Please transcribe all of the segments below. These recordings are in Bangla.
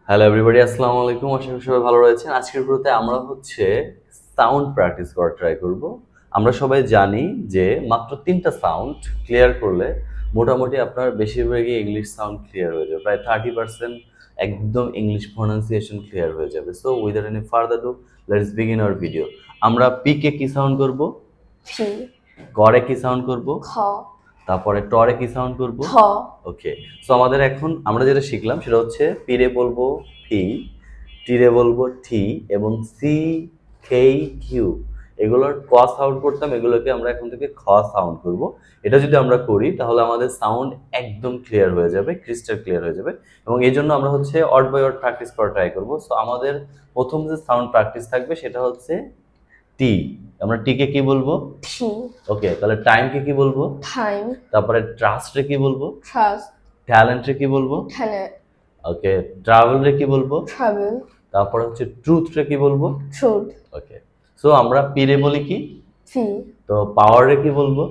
হ্যালো এভরিবডি, আসসালামু আলাইকুম। আশা করি সবাই ভালো রয়েছেন। আজকের ভিডিওতে আমরা সাউন্ড প্র্যাকটিস করার ট্রাই করব। আমরা সবাই জানি যে মাত্র 3টা সাউন্ড ক্লিয়ার করলে মোটামুটি আপনার বেশিরভাগই ইংলিশ সাউন্ড ক্লিয়ার হয়ে যাবে। প্রায় 30% একদম ইংলিশ প্রনাউন্সিয়েশন ক্লিয়ার হয়ে যাবে। So without any further do, let's begin hour video. আমরা পি কে কি সাউন্ড করব? পি। গড়ে কি সাউন্ড করব? খ। তারপরে টরে কি সাউন্ড করব? ঠ। ওকে। সো আমাদের এখন আমরা যেটা শিখলাম সেটা হচ্ছে পিরে বলবো পি, টিরে বলবো টি, এবং সি, কেই, কিউ এগুলোর ক সাউন্ড করতাম, এগুলোকে আমরা এখন থেকে খ সাউন্ড করব। এটা যদি আমরা করি তাহলে আমাদের সাউন্ড একদম ক্লিয়ার হয়ে যাবে, ক্রিস্টাল ক্লিয়ার হয়ে যাবে। এবং এই জন্য আমরা ওয়ার্ড বাই ওয়ার্ড প্র্যাকটিস করা ট্রাই করবো। সো আমাদের প্রথম যে সাউন্ড প্র্যাকটিস থাকবে সেটা হচ্ছে টি। আমরা টি কে কি বলবো? টি। ওকে, তাহলে টাইম কে কি বলবো? টাইম। তারপরে ট্রাস্ট রে কি বলবো? ট্রাস্ট। ট্যালেন্ট রে কি বলবো? ট্যালেন্ট। ওকে, ট্রাভেল রে কি বলবো? ট্রাভেল। তারপরে হচ্ছে ট্রুথ রে কি বলবো? ট্রুথ। ওকে। সো আমরা পি রে বলি কি? পি। তো পাওয়ার রে কি বলবো?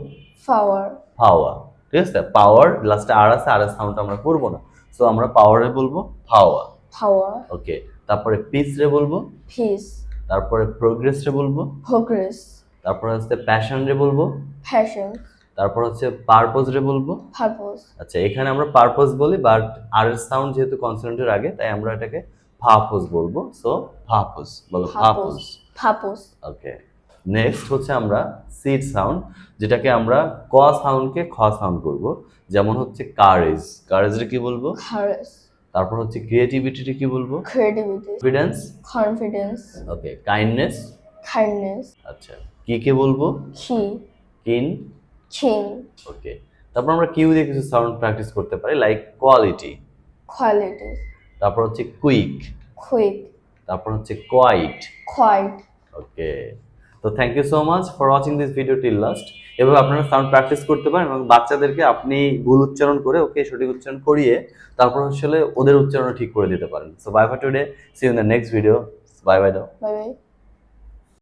পাওয়ার। পাওয়ার। ঠিক আছে, পাওয়ার লাস্টে আর আছে, আর সাউন্ড আমরা করব না। সো আমরা পাওয়ার রে বলবো পাওয়ার। পাওয়ার। ওকে। তারপরে পিস রে বলবো? পিস। তারপরে প্রোগ্রেস রে বলবো? প্রোগ্রেস। তারপরে হচ্ছে প্যাশন রে বলবো? প্যাশন। তারপর হচ্ছে পারপোজ রে বলবো? পারপোজ। আচ্ছা, এখানে আমরা পারপোজ বলি, বাট আর এর সাউন্ড যেহেতু কনসোনেন্টের আগে, তাই আমরা এটাকে ভাপোজ বলবো। সো ভাপোজ বলো, ভাপোজ। ভাপোজ। ওকে। নেক্সট হচ্ছে আমরা সিড সাউন্ড, যেটাকে আমরা ক সাউন্ডকে খ সাউন্ড করব। যেমন হচ্ছে কারেজ, কারেজরে কি বলবো? কারেজ। তারপর হচ্ছে ক্রিয়েটিভিটিতে কি বলবো? ক্রিয়েটিভিটি। কনফিডেন্স। কনফিডেন্স। ওকে। কাইন্ডনেস। কাইন্ডনেস। আচ্ছা, কি কে বলবো? কি। কিন। কিং। ওকে। তারপর আমরা কিউ দিয়ে কিছু সাউন্ড প্র্যাকটিস করতে পারি, লাইক কোয়ালিটি। কোয়ালিটি। তারপর হচ্ছে কুইক। কুইক। তারপর হচ্ছে কোয়াইট। কোয়াইট। ওকে। তো thank you so much for watching this video till last. এভাবে আপনারা সাউন্ড প্র্যাকটিস করতে পারেন এবং বাচ্চাদেরকে আপনি ভুল উচ্চারণ করে ওকে সঠিক উচ্চারণ করিয়ে তারপর আসলে ওদের উচ্চারণ ঠিক করে দিতে পারেন। So bye for today, see you in the next video. Bye bye দাও। Bye by.